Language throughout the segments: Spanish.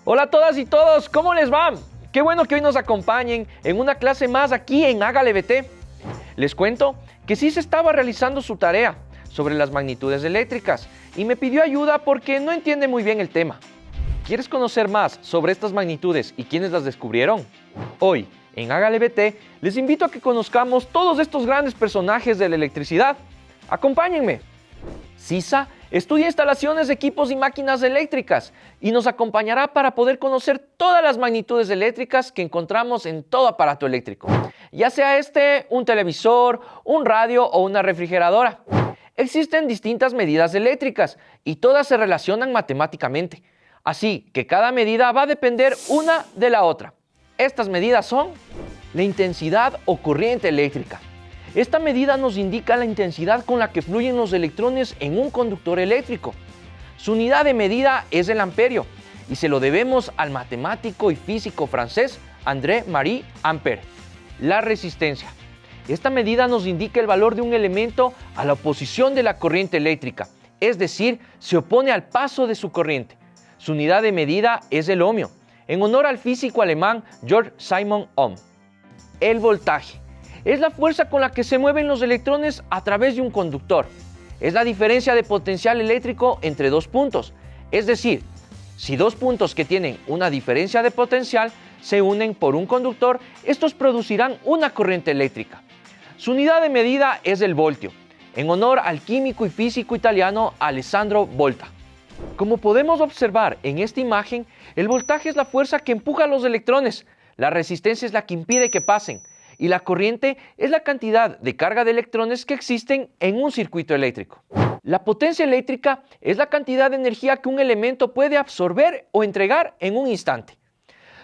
Hola a todas y todos, ¿cómo les va? Qué bueno que hoy nos acompañen en una clase más aquí en Hágale BT. Les cuento que sí se estaba realizando su tarea sobre las magnitudes eléctricas y me pidió ayuda porque no entiende muy bien el tema. ¿Quieres conocer más sobre estas magnitudes y quiénes las descubrieron? Hoy, en Hágale BT, les invito a que conozcamos todos estos grandes personajes de la electricidad. ¡Acompáñenme! Sisa estudia instalaciones de equipos y máquinas eléctricas y nos acompañará para poder conocer todas las magnitudes eléctricas que encontramos en todo aparato eléctrico, ya sea un televisor, un radio o una refrigeradora. Existen distintas medidas eléctricas y todas se relacionan matemáticamente, así que cada medida va a depender una de la otra. Estas medidas son la intensidad o corriente eléctrica. Esta medida nos indica la intensidad con la que fluyen los electrones en un conductor eléctrico. Su unidad de medida es el amperio y se lo debemos al matemático y físico francés André-Marie Ampère. La resistencia. Esta medida nos indica el valor de un elemento a la oposición de la corriente eléctrica, es decir, se opone al paso de su corriente. Su unidad de medida es el ohmio, en honor al físico alemán Georg Simon Ohm. El voltaje. Es la fuerza con la que se mueven los electrones a través de un conductor. Es la diferencia de potencial eléctrico entre dos puntos. Es decir, si dos puntos que tienen una diferencia de potencial se unen por un conductor, estos producirán una corriente eléctrica. Su unidad de medida es el voltio, en honor al químico y físico italiano Alessandro Volta. Como podemos observar en esta imagen, el voltaje es la fuerza que empuja a los electrones, la resistencia es la que impide que pasen, y la corriente es la cantidad de carga de electrones que existen en un circuito eléctrico. La potencia eléctrica es la cantidad de energía que un elemento puede absorber o entregar en un instante.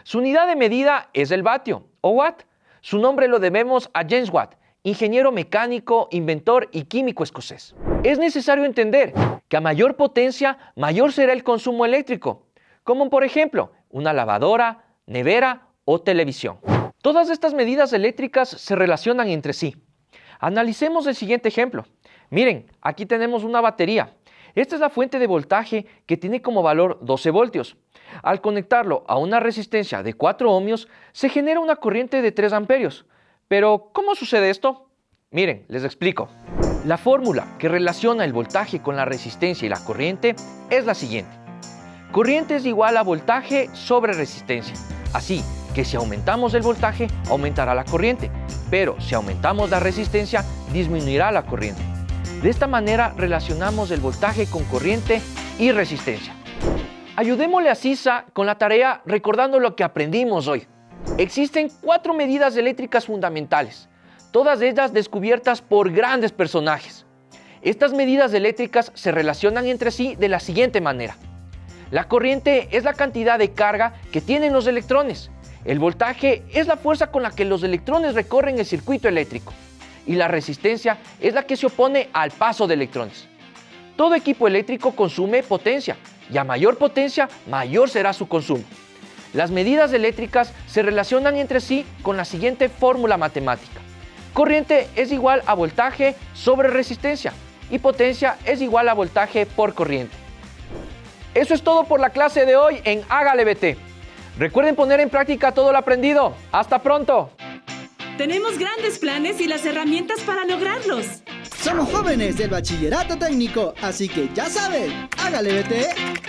Su unidad de medida es el vatio o watt. Su nombre lo debemos a James Watt, ingeniero mecánico, inventor y químico escocés. Es necesario entender que a mayor potencia, mayor será el consumo eléctrico, como por ejemplo una lavadora, nevera o televisión. Todas estas medidas eléctricas se relacionan entre sí. Analicemos el siguiente ejemplo. Miren, aquí tenemos una batería. Esta es la fuente de voltaje que tiene como valor 12 voltios. Al conectarlo a una resistencia de 4 ohmios, se genera una corriente de 3 amperios. Pero, ¿cómo sucede esto? Miren, les explico. La fórmula que relaciona el voltaje con la resistencia y la corriente es la siguiente. Corriente es igual a voltaje sobre resistencia. Así que si aumentamos el voltaje, aumentará la corriente, pero si aumentamos la resistencia, disminuirá la corriente. De esta manera relacionamos el voltaje con corriente y resistencia. Ayudémosle a Sisa con la tarea recordando lo que aprendimos hoy. Existen 4 medidas eléctricas fundamentales, todas ellas descubiertas por grandes personajes. Estas medidas eléctricas se relacionan entre sí de la siguiente manera. La corriente es la cantidad de carga que tienen los electrones. El voltaje es la fuerza con la que los electrones recorren el circuito eléctrico. Y la resistencia es la que se opone al paso de electrones. Todo equipo eléctrico consume potencia y a mayor potencia, mayor será su consumo. Las medidas eléctricas se relacionan entre sí con la siguiente fórmula matemática. Corriente es igual a voltaje sobre resistencia y potencia es igual a voltaje por corriente. Eso es todo por la clase de hoy en Hágale BT. Recuerden poner en práctica todo lo aprendido. ¡Hasta pronto! Tenemos grandes planes y las herramientas para lograrlos. Somos jóvenes del Bachillerato Técnico, así que ya saben, Hágale BT.